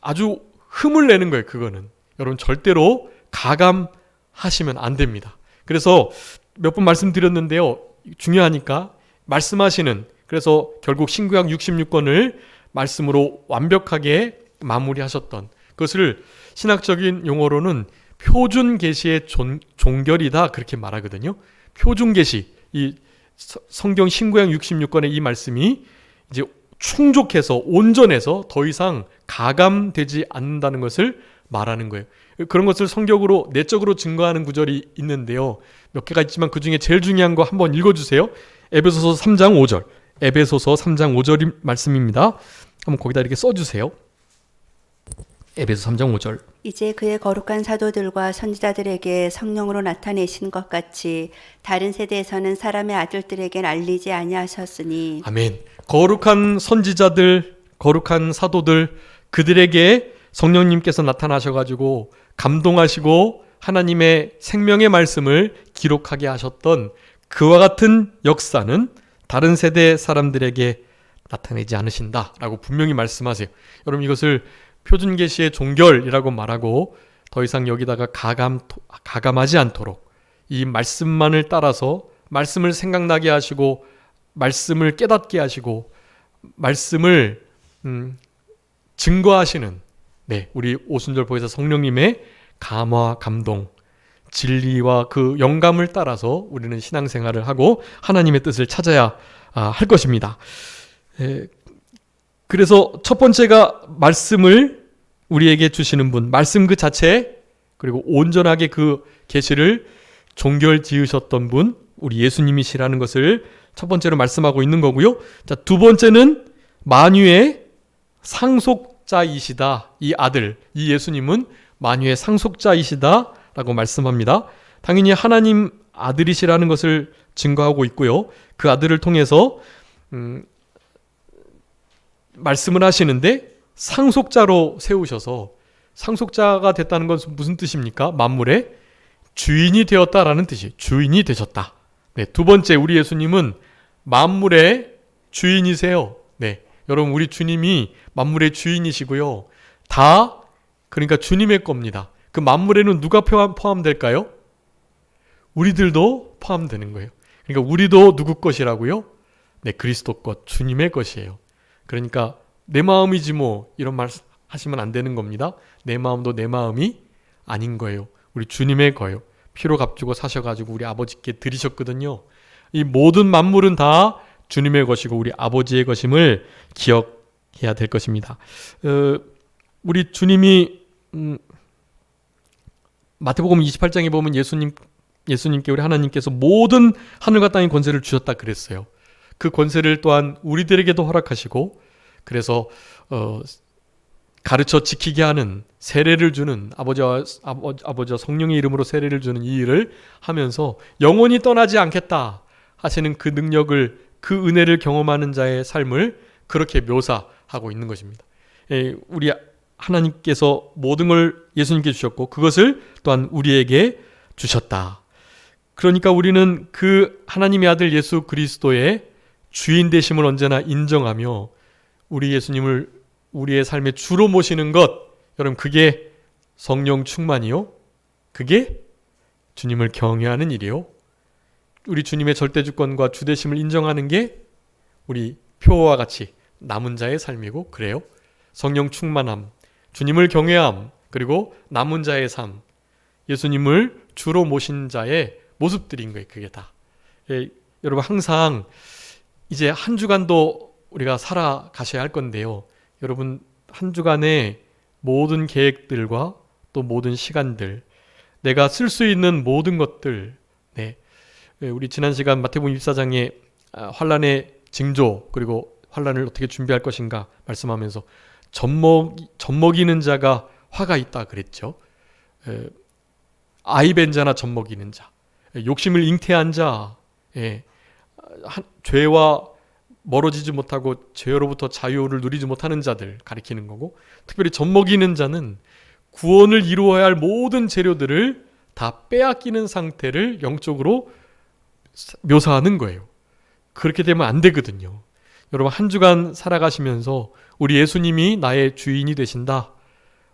아주 흠을 내는 거예요. 그거는 여러분 절대로 가감하시면 안 됩니다. 그래서 몇 번 말씀드렸는데요, 중요하니까 말씀하시는, 그래서 결국 신구약 66권을 말씀으로 완벽하게 마무리하셨던 그것을 신학적인 용어로는 표준 계시의 종결이다, 그렇게 말하거든요. 표준 계시, 이 성경 신구약 66권의 이 말씀이 이제 충족해서 온전해서 더 이상 가감되지 않는다는 것을 말하는 거예요. 그런 것을 성경으로 내적으로 증거하는 구절이 있는데요, 몇 개가 있지만 그 중에 제일 중요한 거 한번 읽어주세요. 에베소서 3장 5절, 에베소서 3장 5절 말씀입니다. 한번 거기다 이렇게 써주세요. 에베소 3장 5절. 이제 그의 거룩한 사도들과 선지자들에게 성령으로 나타내신 것 같이 다른 세대에서는 사람의 아들들에겐 알리지 아니하셨으니. 아멘. 거룩한 선지자들, 거룩한 사도들, 그들에게 성령님께서 나타나셔가지고 감동하시고 하나님의 생명의 말씀을 기록하게 하셨던 그와 같은 역사는 다른 세대 사람들에게 나타내지 않으신다라고 분명히 말씀하세요. 여러분, 이것을 표준계시의 종결이라고 말하고 더 이상 여기다가 가감하지 않도록 이 말씀만을 따라서 말씀을 생각나게 하시고 말씀을 깨닫게 하시고 말씀을 증거하시는, 우리 오순절 보혜사 성령님의 감화, 감동, 진리와 그 영감을 따라서 우리는 신앙생활을 하고 하나님의 뜻을 찾아야 할 것입니다. 그래서 첫 번째가 말씀을 우리에게 주시는 분, 말씀 그 자체, 그리고 온전하게 그 계시를 종결 지으셨던 분, 우리 예수님이시라는 것을 첫 번째로 말씀하고 있는 거고요. 자, 두 번째는 만유의 상속자이시다. 이 아들, 이 예수님은 만유의 상속자이시다라고 말씀합니다. 당연히 하나님 아들이시라는 것을 증거하고 있고요. 그 아들을 통해서 말씀을 하시는데 상속자로 세우셔서, 상속자가 됐다는 것은 무슨 뜻입니까? 만물의 주인이 되었다라는 뜻이에요. 주인이 되셨다. 두 번째, 우리 예수님은 만물의 주인이세요. 여러분, 우리 주님이 만물의 주인이시고요. 다 그러니까 주님의 겁니다. 그 만물에는 누가 포함될까요? 우리들도 포함되는 거예요. 그러니까 우리도 누구 것이라고요? 그리스도 것, 주님의 것이에요. 그러니까 내 마음이지 뭐 이런 말 하시면 안 되는 겁니다. 내 마음도 내 마음이 아닌 거예요. 우리 주님의 거예요. 피로 값주고 사셔가지고 우리 아버지께 드리셨거든요. 이 모든 만물은 다 주님의 것이고 우리 아버지의 것임을 기억해야 될 것입니다. 우리 주님이 마태복음 28장에 보면 예수님께 우리 하나님께서 모든 하늘과 땅의 권세를 주셨다 그랬어요. 그 권세를 또한 우리들에게도 허락하시고 그래서 가르쳐 지키게 하는 세례를 주는 아버지와 성령의 이름으로 세례를 주는 이 일을 하면서 영원히 떠나지 않겠다 하시는 그 능력을, 그 은혜를 경험하는 자의 삶을 그렇게 묘사하고 있는 것입니다. 우리 하나님께서 모든 걸 예수님께 주셨고 그것을 또한 우리에게 주셨다. 그러니까 우리는 그 하나님의 아들 예수 그리스도의 주인 되심을 언제나 인정하며 우리 예수님을 우리의 삶의 주로 모시는 것, 여러분 그게 성령 충만이요, 그게 주님을 경외하는 일이요, 우리 주님의 절대주권과 주되심을 인정하는 게 우리 표와 같이 남은 자의 삶이고, 그래요. 성령 충만함, 주님을 경외함, 그리고 남은 자의 삶, 예수님을 주로 모신 자의 모습들인 거예요. 그게 다. 여러분 항상 이제 한 주간도 우리가 살아가셔야 할 건데요. 여러분 한 주간의 모든 계획들과 또 모든 시간들, 내가 쓸 수 있는 모든 것들, 우리 지난 시간 마태복음 24장에 환난의 징조 그리고 환난을 어떻게 준비할 것인가 말씀하면서 젖먹이는 자가 화가 있다 그랬죠. 아이 벤 자나 젖먹이는 자, 욕심을 잉태한 자, 죄와 멀어지지 못하고 죄로부터 자유를 누리지 못하는 자들 가리키는 거고, 특별히 젖먹이는 자는 구원을 이루어야 할 모든 재료들을 다 빼앗기는 상태를 영적으로 묘사하는 거예요. 그렇게 되면 안 되거든요. 여러분 한 주간 살아가시면서 우리 예수님이 나의 주인이 되신다,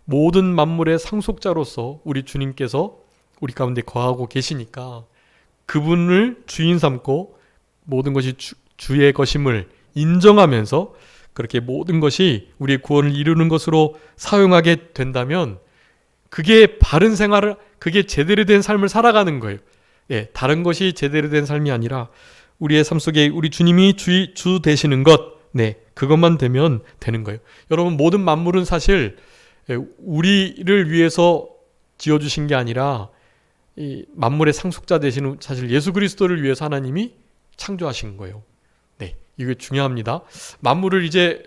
모든 만물의 상속자로서 우리 주님께서 우리 가운데 거하고 계시니까 그분을 주인 삼고 모든 것이 주의 것임을 인정하면서 그렇게 모든 것이 우리의 구원을 이루는 것으로 사용하게 된다면 그게 바른 생활을, 그게 제대로 된 삶을 살아가는 거예요. 다른 것이 제대로 된 삶이 아니라 우리의 삶 속에 우리 주님이 주 되시는 것, 그것만 되면 되는 거예요. 여러분 모든 만물은 사실 우리를 위해서 지어주신 게 아니라 이 만물의 상속자 되시는 사실 예수 그리스도를 위해서 하나님이 창조하신 거예요. 이게 중요합니다. 만물을 이제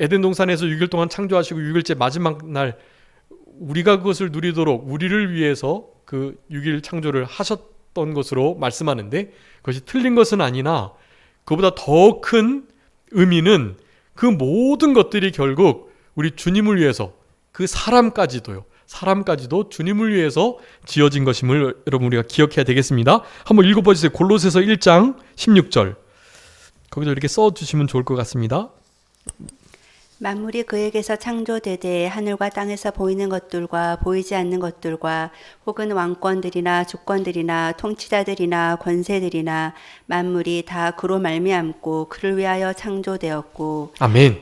에덴 동산에서 6일 동안 창조하시고 6일째 마지막 날 우리가 그것을 누리도록 우리를 위해서 그 6일 창조를 하셨던 것으로 말씀하는데, 그것이 틀린 것은 아니나 그보다 더 큰 의미는 그 모든 것들이 결국 우리 주님을 위해서, 그 사람까지도 주님을 위해서 지어진 것임을 여러분 우리가 기억해야 되겠습니다. 한번 읽어보세요. 골로새서 1장 16절. 거기도 이렇게 써주시면 좋을 것 같습니다. 만물이 그에게서 창조되되 하늘과 땅에서 보이는 것들과 보이지 않는 것들과 혹은 왕권들이나 주권들이나 통치자들이나 권세들이나 만물이 다 그로 말미암고 그를 위하여 창조되었고. 아멘.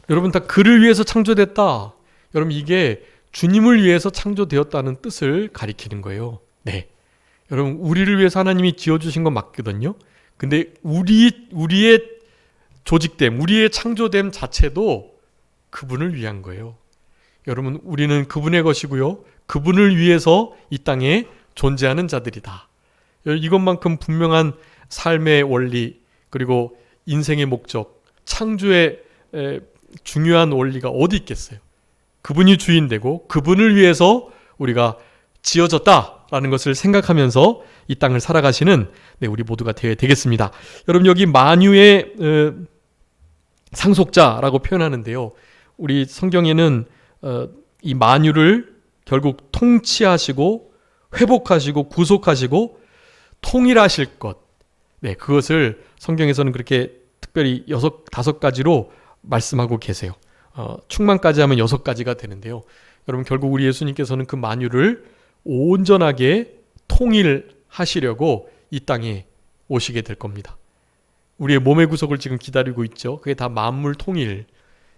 여러분 다 그를 위해서 창조됐다. 여러분 이게 주님을 위해서 창조되었다는 뜻을 가리키는 거예요. 여러분 우리를 위해서 하나님이 지어주신 건 맞거든요. 근데 우리의 조직됨, 우리의 창조됨 자체도 그분을 위한 거예요. 여러분 우리는 그분의 것이고요, 그분을 위해서 이 땅에 존재하는 자들이다. 이것만큼 분명한 삶의 원리, 그리고 인생의 목적, 창조의 중요한 원리가 어디 있겠어요. 그분이 주인되고 그분을 위해서 우리가 지어졌다라는 것을 생각하면서 이 땅을 살아가시는 우리 모두가 되어야 되겠습니다. 여러분 여기 만유의 상속자라고 표현하는데요, 우리 성경에는 이 만유를 결국 통치하시고 회복하시고 구속하시고 통일하실 것, 그것을 성경에서는 그렇게 특별히 5-5가지로 말씀하고 계세요. 충만까지 하면 6가지가 되는데요. 여러분 결국 우리 예수님께서는 그 만유를 온전하게 통일하시려고 이 땅에 오시게 될 겁니다. 우리의 몸의 구속을 지금 기다리고 있죠. 그게 다 만물 통일.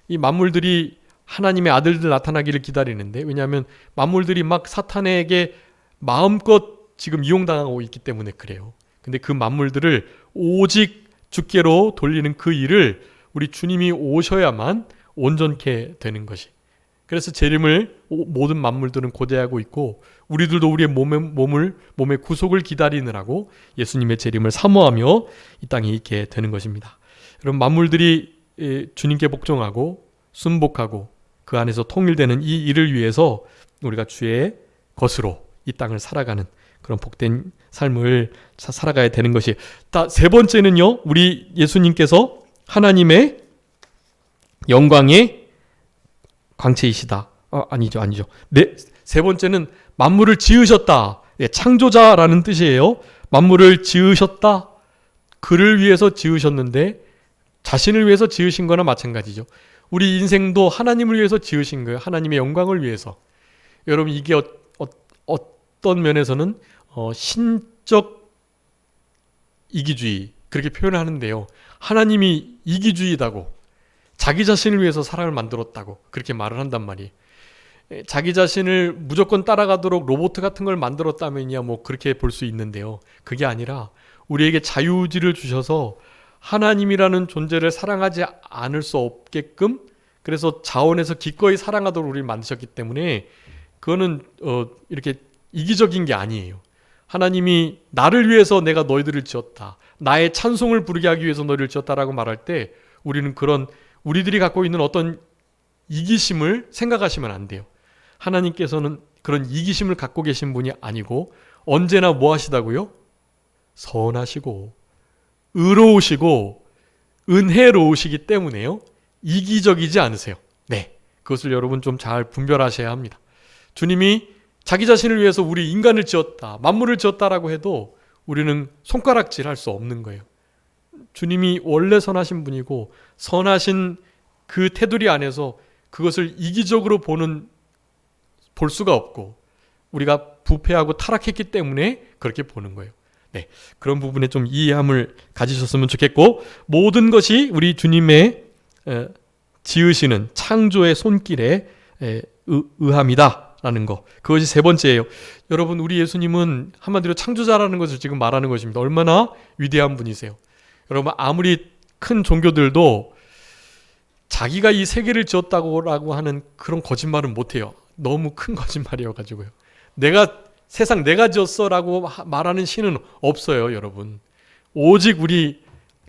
이 만물들이 하나님의 아들들 나타나기를 기다리는데, 왜냐하면 만물들이 막 사탄에게 마음껏 지금 이용당하고 있기 때문에 그래요. 근데 그 만물들을 오직 주께로 돌리는 그 일을 우리 주님이 오셔야만 온전케 되는 것이. 그래서 재림을 모든 만물들은 고대하고 있고 우리들도 우리의 몸의 구속을 기다리느라고 예수님의 재림을 사모하며 이 땅에 있게 되는 것입니다. 여러분, 만물들이 주님께 복종하고 순복하고 그 안에서 통일되는 이 일을 위해서 우리가 주의 것으로 이 땅을 살아가는 그런 복된 삶을 살아가야 되는 것이. 세 번째는요, 우리 예수님께서 하나님의 영광의 광채이시다. 아니죠. 세 번째는 만물을 지으셨다. 창조자라는 뜻이에요. 만물을 지으셨다. 그를 위해서 지으셨는데 자신을 위해서 지으신 거나 마찬가지죠. 우리 인생도 하나님을 위해서 지으신 거예요. 하나님의 영광을 위해서. 여러분, 이게 어떤 면에서는 신적 이기주의 그렇게 표현을 하는데요. 하나님이 이기주의다고, 자기 자신을 위해서 사람을 만들었다고 그렇게 말을 한단 말이에요. 자기 자신을 무조건 따라가도록 로봇 같은 걸 만들었다면야 뭐 그렇게 볼 수 있는데요. 그게 아니라 우리에게 자유의지를 주셔서 하나님이라는 존재를 사랑하지 않을 수 없게끔, 그래서 자원에서 기꺼이 사랑하도록 우리를 만드셨기 때문에 그거는 이렇게 이기적인 게 아니에요. 하나님이 나를 위해서 내가 너희들을 지었다, 나의 찬송을 부르게 하기 위해서 너희를 지었다라고 말할 때 우리는 그런 우리들이 갖고 있는 어떤 이기심을 생각하시면 안 돼요. 하나님께서는 그런 이기심을 갖고 계신 분이 아니고 언제나 뭐 하시다고요? 선하시고 의로우시고 은혜로우시기 때문에요, 이기적이지 않으세요. 네, 그것을 여러분 좀 잘 분별하셔야 합니다. 주님이 자기 자신을 위해서 우리 인간을 지었다, 만물을 지었다라고 해도 우리는 손가락질 할 수 없는 거예요. 주님이 원래 선하신 분이고 선하신 그 테두리 안에서 그것을 이기적으로 볼 수가 없고 우리가 부패하고 타락했기 때문에 그렇게 보는 거예요. 네, 그런 부분에 좀 이해함을 가지셨으면 좋겠고, 모든 것이 우리 주님의 지으시는 창조의 손길에 의함이다라는 거, 그것이 세 번째예요. 여러분, 우리 예수님은 한마디로 창조자라는 것을 지금 말하는 것입니다. 얼마나 위대한 분이세요. 여러분, 아무리 큰 종교들도 자기가 이 세계를 지었다고 하는 그런 거짓말은 못해요. 너무 큰 거짓말이어가지고요. 세상 내가 지었어라고 말하는 신은 없어요, 여러분. 오직 우리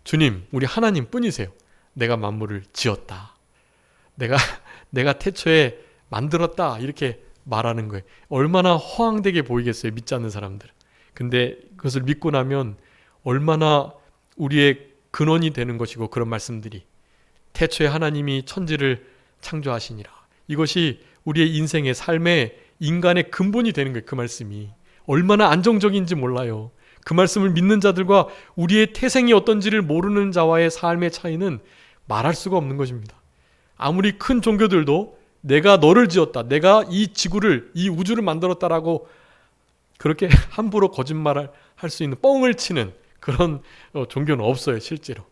주님, 우리 하나님 뿐이세요. 내가 만물을 지었다, 내가 태초에 만들었다, 이렇게 말하는 거예요. 얼마나 허황되게 보이겠어요, 믿지 않는 사람들. 근데 그것을 믿고 나면 얼마나 우리의 근원이 되는 것이고, 그런 말씀들이 태초에 하나님이 천지를 창조하시니라, 이것이 우리의 인생의 삶의 인간의 근본이 되는 거예요. 그 말씀이 얼마나 안정적인지 몰라요. 그 말씀을 믿는 자들과 우리의 태생이 어떤지를 모르는 자와의 삶의 차이는 말할 수가 없는 것입니다. 아무리 큰 종교들도 내가 너를 지었다, 내가 이 지구를, 이 우주를 만들었다라고 그렇게 함부로 거짓말을 할 수 있는, 뻥을 치는 그런 종교는 없어요, 실제로.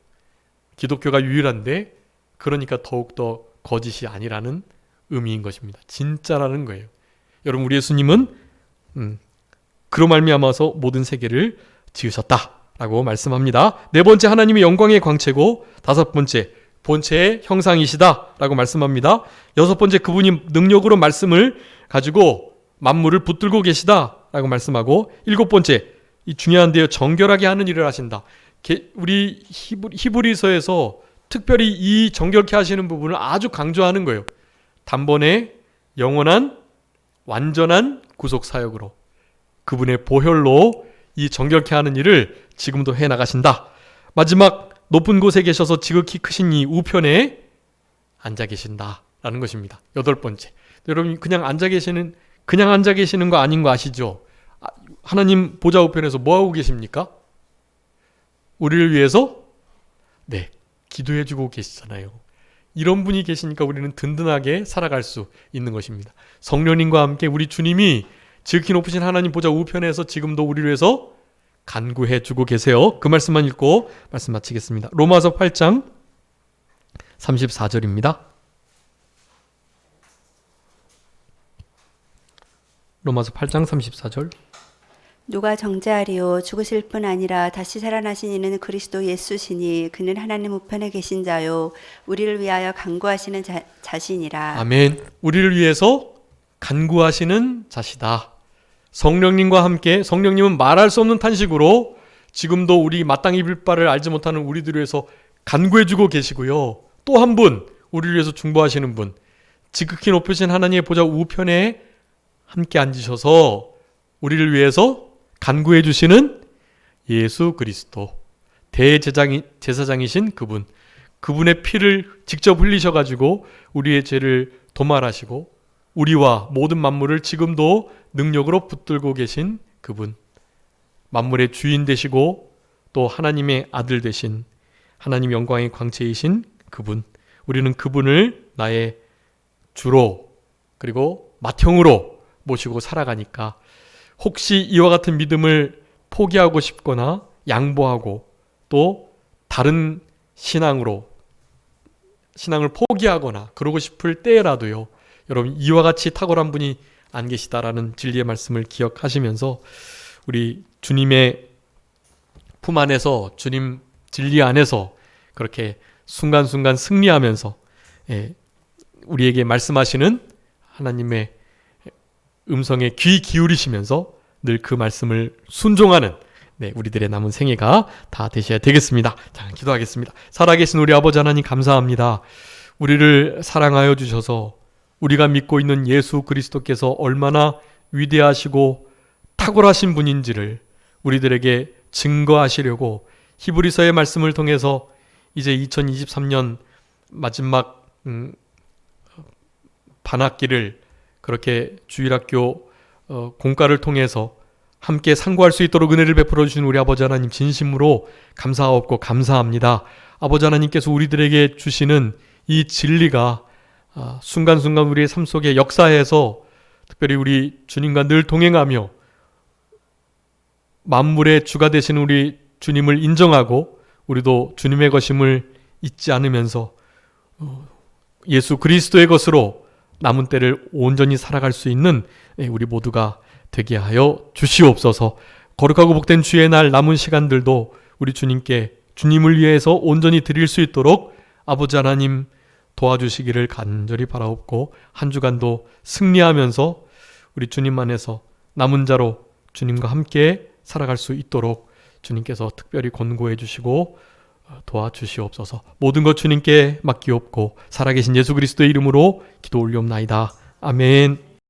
기독교가 유일한데, 그러니까 더욱더 거짓이 아니라는 의미인 것입니다. 진짜라는 거예요. 여러분, 우리 예수님은 그로 말미암아서 모든 세계를 지으셨다라고 말씀합니다. 네 번째, 하나님의 영광의 광채고, 다섯 번째, 본체의 형상이시다라고 말씀합니다. 여섯 번째, 그분이 능력으로 말씀을 가지고 만물을 붙들고 계시다라고 말씀하고, 일곱 번째, 이 중요한데요, 정결하게 하는 일을 하신다. 우리 히브리서에서 특별히 이 정결케 하시는 부분을 아주 강조하는 거예요. 단번에 영원한 완전한 구속 사역으로, 그분의 보혈로 이 정결케 하는 일을 지금도 해나가신다. 마지막, 높은 곳에 계셔서 지극히 크신 이 우편에 앉아 계신다라는 것입니다. 여덟 번째, 여러분, 그냥 앉아 계시는 거 아닌 거 아시죠? 하나님 보좌 우편에서 뭐 하고 계십니까? 우리를 위해서 기도해 주고 계시잖아요. 이런 분이 계시니까 우리는 든든하게 살아갈 수 있는 것입니다. 성령님과 함께 우리 주님이 지극히 높으신 하나님 보좌 우편에서 지금도 우리를 위해서 간구해 주고 계세요. 그 말씀만 읽고 말씀 마치겠습니다. 로마서 8장 34절입니다. 로마서 8장 34절. 누가 정죄하리요 죽으실 뿐 아니라 다시 살아나신 이는 그리스도 예수시니 그는 하나님 우편에 계신 자요 우리를 위하여 간구하시는 자신이라. 아멘. 우리를 위해서 간구하시는 자시다. 성령님과 함께, 성령님은 말할 수 없는 탄식으로 지금도 우리 마땅히 빌 바를 알지 못하는 우리들을 위해서 간구해주고 계시고요. 또 한 분, 우리를 위해서 중보하시는 분, 지극히 높으신 하나님의 보좌 우편에 함께 앉으셔서 우리를 위해서 간구해 주시는 예수 그리스도, 대제사장이신 그분, 그분의 피를 직접 흘리셔가지고 우리의 죄를 도말하시고 우리와 모든 만물을 지금도 능력으로 붙들고 계신 그분, 만물의 주인 되시고 또 하나님의 아들 되신, 하나님 영광의 광채이신 그분, 우리는 그분을 나의 주로 그리고 맏형으로 모시고 살아가니까 혹시 이와 같은 믿음을 포기하고 싶거나 양보하고 또 다른 신앙을 포기하거나 그러고 싶을 때라도요, 여러분 이와 같이 탁월한 분이 안 계시다라는 진리의 말씀을 기억하시면서 우리 주님의 품 안에서, 주님 진리 안에서 그렇게 순간순간 승리하면서 우리에게 말씀하시는 하나님의 음성에 귀 기울이시면서 늘 그 말씀을 순종하는 우리들의 남은 생애가 다 되셔야 되겠습니다. 자, 기도하겠습니다. 살아계신 우리 아버지 하나님 감사합니다. 우리를 사랑하여 주셔서 우리가 믿고 있는 예수 그리스도께서 얼마나 위대하시고 탁월하신 분인지를 우리들에게 증거하시려고 히브리서의 말씀을 통해서 이제 2023년 마지막 반학기를 그렇게 주일학교 공과를 통해서 함께 상고할 수 있도록 은혜를 베풀어 주신 우리 아버지 하나님 진심으로 감사하옵고 감사합니다. 아버지 하나님께서 우리들에게 주시는 이 진리가 순간순간 우리의 삶 속에 역사해서 특별히 우리 주님과 늘 동행하며 만물의 주가 되신 우리 주님을 인정하고 우리도 주님의 것임을 잊지 않으면서 예수 그리스도의 것으로 남은 때를 온전히 살아갈 수 있는 우리 모두가 되게 하여 주시옵소서. 거룩하고 복된 주의 날 남은 시간들도 우리 주님께 주님을 위해서 온전히 드릴 수 있도록 아버지 하나님 도와주시기를 간절히 바라옵고 한 주간도 승리하면서 우리 주님 안에서 남은 자로 주님과 함께 살아갈 수 있도록 주님께서 특별히 권고해 주시고 도와주시옵소서. 모든 것 주님께 맡기옵고 살아계신 예수 그리스도의 이름으로 기도 올리옵나이다. 아멘.